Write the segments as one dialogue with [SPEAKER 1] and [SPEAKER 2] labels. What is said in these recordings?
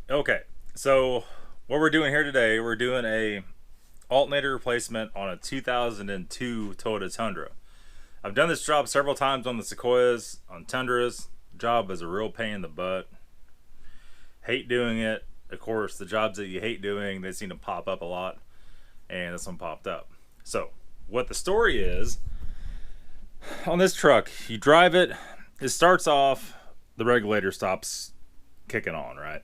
[SPEAKER 1] Okay, so what we're doing here today, we're doing a alternator replacement on a 2002 Toyota Tundra. I've done this job several times on the Sequoias, on Tundras. Job is a real pain in the butt. Hate doing it. Of course, the jobs that you hate doing, they seem to pop up a lot, and this one popped up. So, what the story is, on this truck, you drive it, it starts off, the regulator stops kicking on, right?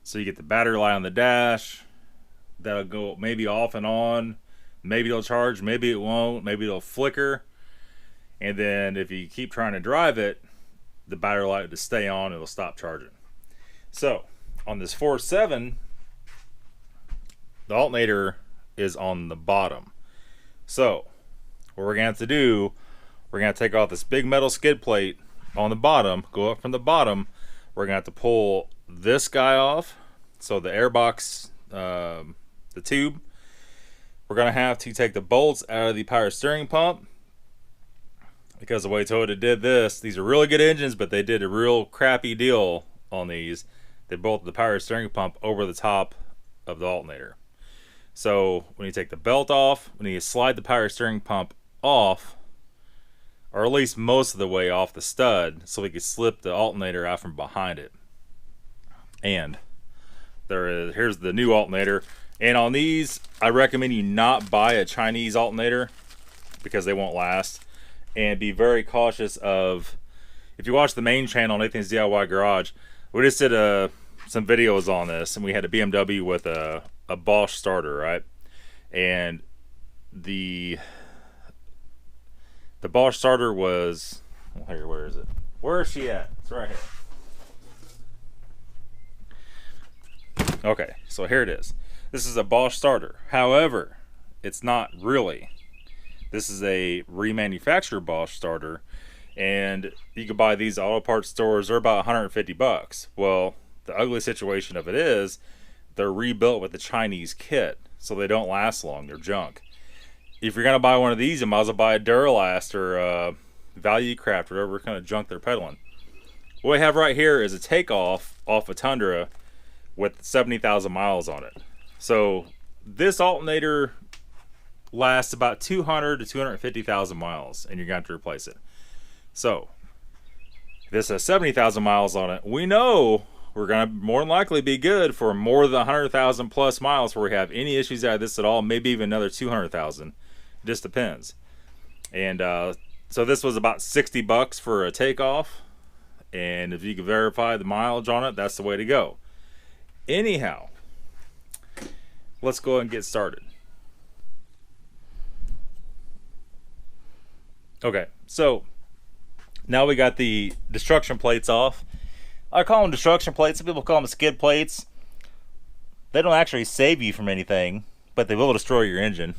[SPEAKER 1] So you get the battery light on the dash, that'll go maybe off and on, maybe it'll charge, maybe it won't, maybe it'll flicker, and then if you keep trying to drive it, the battery light will just stay on, it'll stop charging. So on this 4.7, the alternator is on the bottom. So what we're gonna have to do, we're gonna take off this big metal skid plate on the bottom, go up from the bottom. We're gonna have to pull this guy off, so the airbox, the tube. We're gonna have to take the bolts out of the power steering pump, because the way Toyota did this, these are really good engines, but they did a real crappy deal on these. They bolted the power steering pump over the top of the alternator. So when you take the belt off, when you slide the power steering pump off, or at least most of the way off the stud, so we could slip the alternator out from behind it. And here's the new alternator. And on these, I recommend you not buy a Chinese alternator because they won't last. And be very cautious of, if you watch the main channel, Nathan's DIY Garage, we just did some videos on this, and we had a BMW with a Bosch Starter, right? And the Bosch Starter was, here, where is it? Where is she at? It's right here. Okay, so here it is. This is a Bosch Starter. However, it's not really. This is a remanufactured Bosch Starter, and you can buy these at auto parts stores. They're about 150 bucks. Well, the ugly situation of it is they're rebuilt with the Chinese kit, so they don't last long. They're junk. If you're gonna buy one of these, you might as well buy a Duralast or Value Craft, whatever kind of junk they're peddling. What we have right here is a takeoff off a Tundra with 70,000 miles on it. So this alternator lasts about 200 to 250,000 miles, and you're going to have to replace it. So this has 70,000 miles on it. We know we're going to more than likely be good for more than 100,000 plus miles where we have any issues out of this at all, maybe even another 200,000. Just depends. And so this was about 60 bucks for a takeoff, and if you can verify the mileage on it, that's the way to go. Anyhow, let's go ahead and get started. Okay, so now we got the destruction plates off. I call them destruction plates. Some people call them skid plates. They don't actually save you from anything, but they will destroy your engine.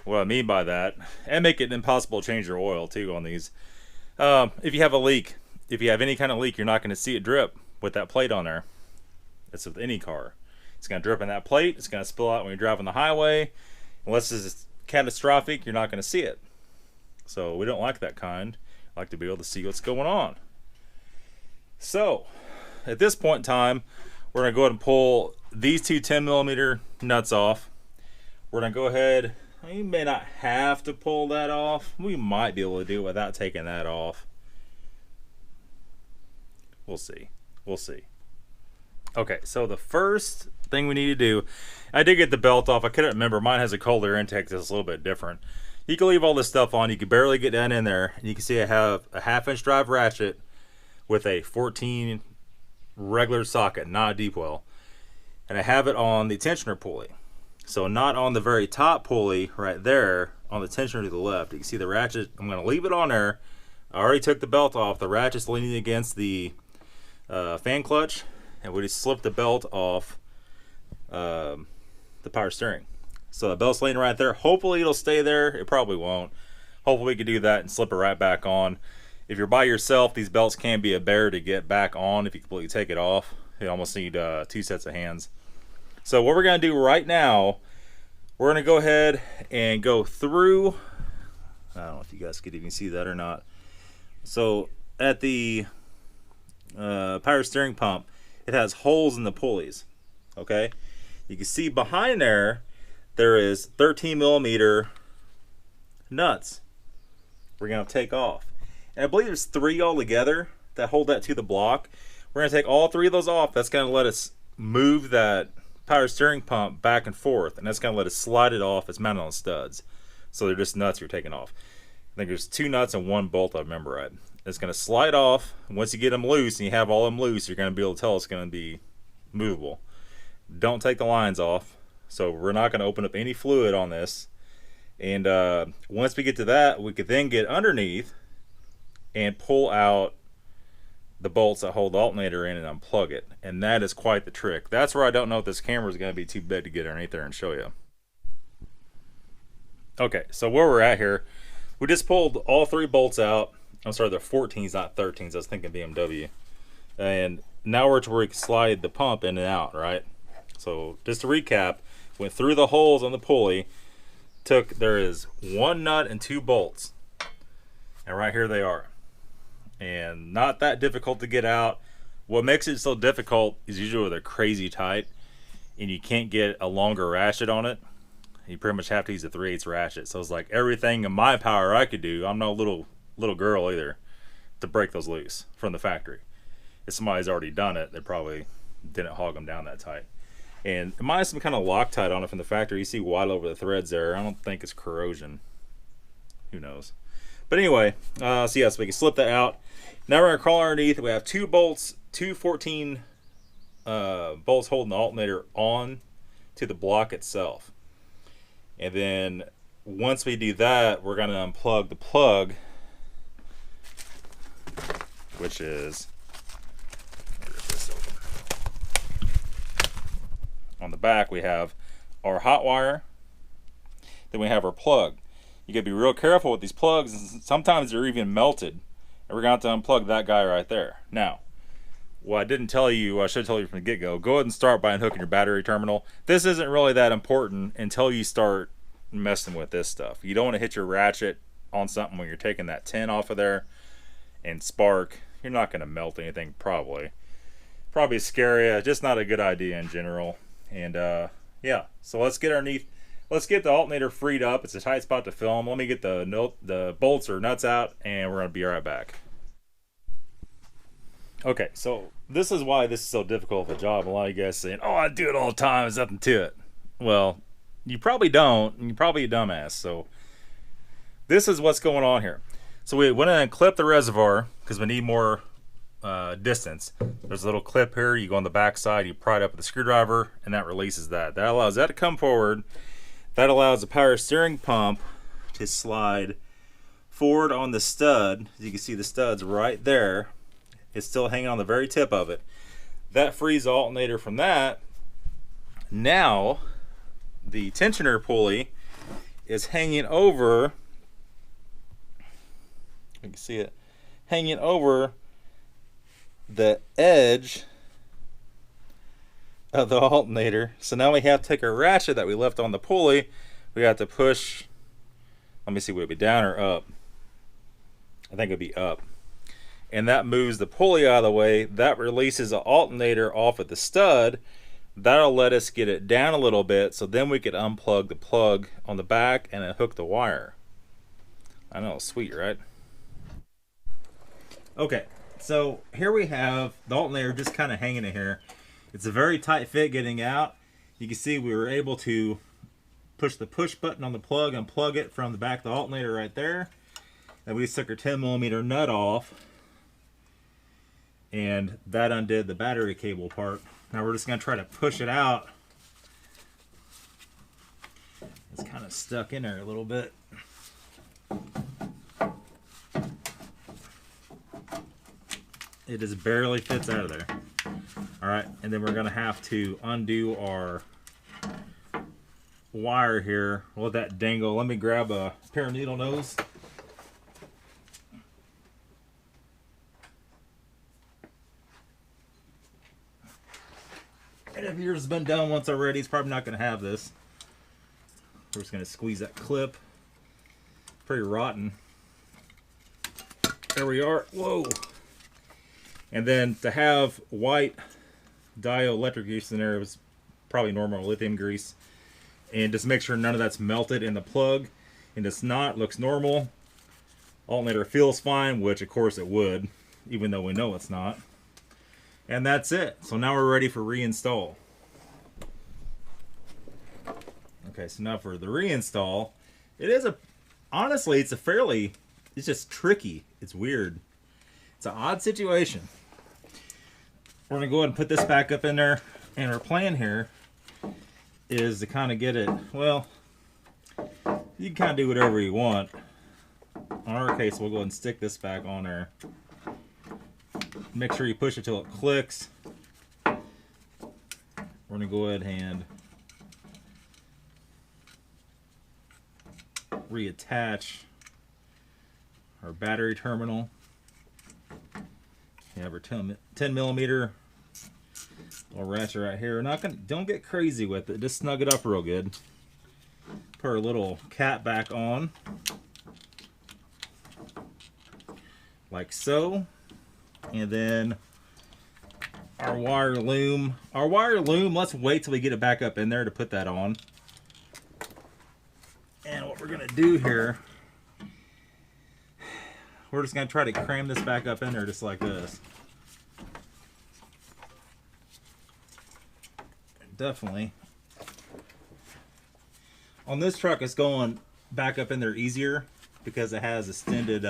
[SPEAKER 1] What I mean by that, and make it impossible to change your oil too on these. If you have a leak, if you have any kind of leak, you're not going to see it drip with that plate on there. It's with any car. It's going to drip in that plate. It's going to spill out when you drive on the highway. Unless it's catastrophic, you're not going to see it. So we don't like that kind. I like to be able to see what's going on. So at this point in time, we're going to go ahead and pull these two 10mm nuts off. We're going to go ahead, you may not have to pull that off. We might be able to do it without taking that off. We'll see. We'll see. Okay, so the first thing we need to do, I did get the belt off. I couldn't remember. Mine has a cold air intake that's a little bit different. You can leave all this stuff on. You can barely get down in there. And you can see I have a 1/2-inch drive ratchet with a 14 regular socket, not a deep well. And I have it on the tensioner pulley. So not on the very top pulley right there, on the tensioner to the left. You can see the ratchet. I'm going to leave it on there. I already took the belt off. The ratchet's leaning against the fan clutch. And we just slipped the belt off the power steering. So the belt's laying right there. Hopefully it'll stay there. It probably won't. Hopefully we can do that and slip it right back on. If you're by yourself, these belts can be a bear to get back on if you completely take it off. You almost need 2 sets of hands. So what we're going to do right now, we're going to go ahead and go through. I don't know if you guys could even see that or not. So at the power steering pump, it has holes in the pulleys. Okay, you can see behind there is 13 millimeter nuts we're going to take off. And I believe there's 3 altogether that hold that to the block. We're going to take all 3 of those off. That's going to let us move that power steering pump back and forth, and that's going to let us slide it off. It's mounted on studs, so they're just nuts you're taking off. I think there's 2 nuts and 1 bolt, I remember right. It's going to slide off. Once you get them loose and you have all of them loose, you're going to be able to tell it's going to be movable. Don't take the lines off. So we're not going to open up any fluid on this. And once we get to that, we could then get underneath and pull out the bolts that hold the alternator in and unplug it. And that is quite the trick. That's where I don't know if this camera is going to be too big to get underneath there and show you. Okay, so where we're at here, we just pulled all 3 bolts out. I'm sorry, they're 14s, not 13s. I was thinking BMW. And now we're to where we can slide the pump in and out, right? So just to recap, went through the holes on the pulley, there is 1 nut and 2 bolts. And right here they are. And not that difficult to get out. What makes it so difficult is usually they're crazy tight and you can't get a longer ratchet on it. You pretty much have to use a 3/8 ratchet. So it's like everything in my power I could do. I'm no little girl either to break those loose from the factory. If somebody's already done it, they probably didn't hog them down that tight. And it might have some kind of Loctite on it from the factory. You see white over the threads there. I don't think it's corrosion. Who knows? But anyway, so yeah, so we can slip that out. Now we're going to crawl underneath. We have 2 bolts, 2 14 bolts holding the alternator on to the block itself. And then once we do that, we're going to unplug the plug, which is on the back. We have our hot wire, then we have our plug. You gotta be real careful with these plugs. Sometimes they're even melted, and we're going to have to unplug that guy right there. Now, what I didn't tell you, I should tell you from the get-go, go ahead and start by unhooking your battery terminal. This isn't really that important until you start messing with this stuff. You don't want to hit your ratchet on something when you're taking that tin off of there and spark. You're not going to melt anything, probably scary. Just not a good idea in general. And yeah, so let's get underneath. Let's get the alternator freed up. It's a tight spot to film. Let me get the bolts or nuts out, and we're going to be right back. Okay, so this is why this is so difficult of a job. A lot of you guys saying, oh, I do it all the time, there's nothing to it. Well, you probably don't, and you're probably a dumbass. So this is what's going on here. So we went in and clipped the reservoir because we need more distance. There's a little clip here. You go on the back side, you pry it up with a screwdriver, and that releases that. That allows that to come forward. That allows the power steering pump to slide forward on the stud. As you can see, the stud's right there. It's still hanging on the very tip of it. That frees the alternator from that. Now the tensioner pulley is hanging over, you can see it hanging over the edge of the alternator. So now we have to take a ratchet that we left on the pulley. We have to push, let me see, would it be down or up? I think it'd be up. And that moves the pulley out of the way. That releases the alternator off at the stud. That'll let us get it down a little bit, so then we could unplug the plug on the back and then hook the wire. I know, sweet, right? Okay, so here we have the alternator just kind of hanging in here. It's a very tight fit getting out. You can see we were able to push the push button on the plug and plug it from the back of the alternator right there. And we took our 10mm nut off, and that undid the battery cable part. Now we're just going to try to push it out. It's kind of stuck in there a little bit. It just barely fits out of there. Alright, and then we're going to have to undo our wire here. We'll let that dangle. Let me grab a pair of needle nose. And if yours has been done once already, it's probably not going to have this. We're just going to squeeze that clip. Pretty rotten. There we are. Whoa. And then to have white dielectric grease in there. It was probably normal lithium grease. And just make sure none of that's melted in the plug. And it's not, looks normal. Alternator feels fine, which of course it would, even though we know it's not. And that's it. So now we're ready for reinstall. Okay, so now for the reinstall, honestly, it's just tricky. It's weird. It's an odd situation. We're gonna go ahead and put this back up in there, and our plan here is to kind of get it, well, you can kind of do whatever you want. In our case, we'll go ahead and stick this back on there. Make sure you push it till it clicks. We're gonna go ahead and reattach our battery terminal. You have our 10 millimeter little ratchet right here. Don't get crazy with it. Just snug it up real good. Put our little cap back on, like so, and then our wire loom. Let's wait till we get it back up in there to put that on. And what we're gonna do here, we're just gonna try to cram this back up in there just like this. Definitely. On this truck, it's going back up in there easier because it has extended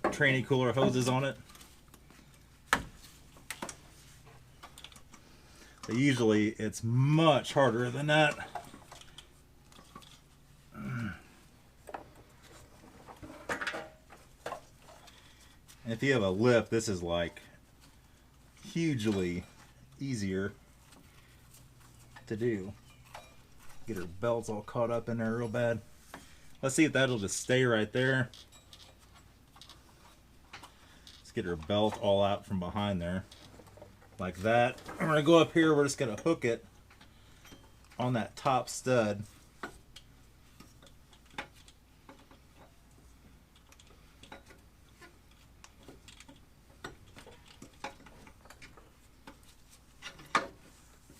[SPEAKER 1] tranny cooler hoses on it. But usually it's much harder than that. If you have a lift, this is like hugely easier to do. Get her belts all caught up in there real bad. Let's see if that'll just stay right there. Let's get her belt all out from behind there, like that. I'm gonna go up here. We're just gonna hook it on that top stud.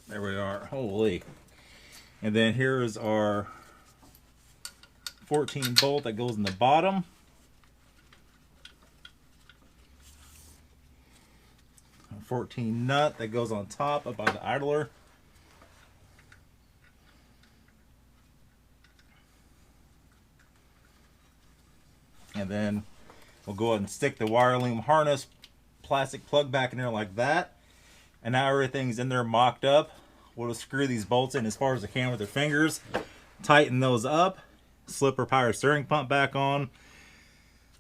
[SPEAKER 1] There we are. Holy. And then here is our 14 bolt that goes in the bottom. A 14 nut that goes on top up by the idler. And then we'll go ahead and stick the wire loom harness plastic plug back in there like that. And now everything's in there mocked up. We'll just screw these bolts in as far as I can with our fingers, tighten those up, slip our power steering pump back on,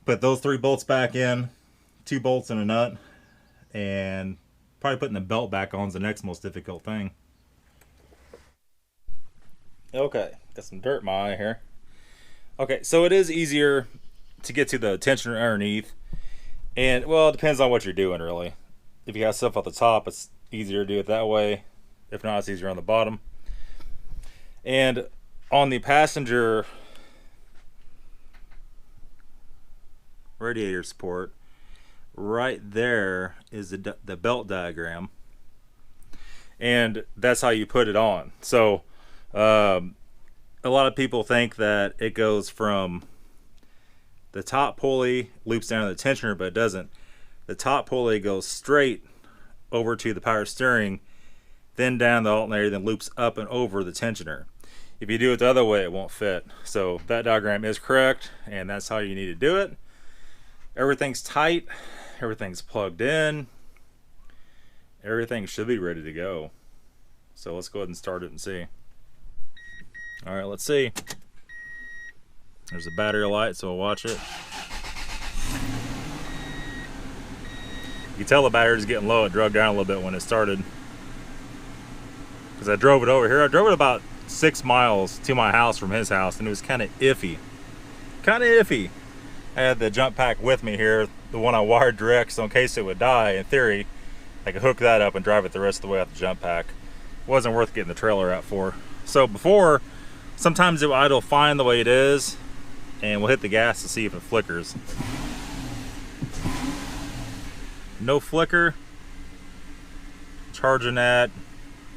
[SPEAKER 1] put those 3 bolts back in, 2 bolts and a nut, and probably putting the belt back on is the next most difficult thing. Okay, got some dirt in my eye here. Okay, so it is easier to get to the tensioner underneath, and well, it depends on what you're doing really. If you got stuff at the top, it's easier to do it that way. If not, it's easier on the bottom. And on the passenger radiator support, right there is the belt diagram. And that's how you put it on. So a lot of people think that it goes from the top pulley, loops down to the tensioner, but it doesn't. The top pulley goes straight over to the power steering, then down the alternator, then loops up and over the tensioner. If you do it the other way, it won't fit. So that diagram is correct, and that's how you need to do it. Everything's tight, everything's plugged in, everything should be ready to go. So let's go ahead and start it and see. All right, let's see. There's a battery light, so we'll watch it. You can tell the battery's getting low. It drug down a little bit when it started. Because I drove it over here. I drove it about 6 miles to my house from his house, and it was kind of iffy. Kind of iffy. I had the jump pack with me here, the one I wired direct, so in case it would die, in theory, I could hook that up and drive it the rest of the way out the jump pack. Wasn't worth getting the trailer out for. So before, sometimes it will idle fine the way it is, and we'll hit the gas to see if it flickers. No flicker. charging at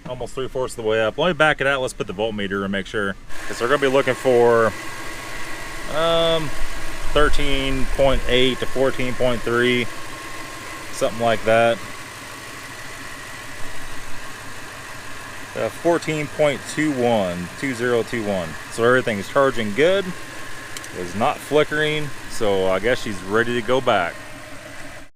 [SPEAKER 1] almost 3/4 of the way up. Let me back it out. Let's put the voltmeter and make sure. Because we're going to be looking for 13.8 to 14.3, something like that. 14.21, 2021. So everything is charging good. It's not flickering, so I guess she's ready to go back.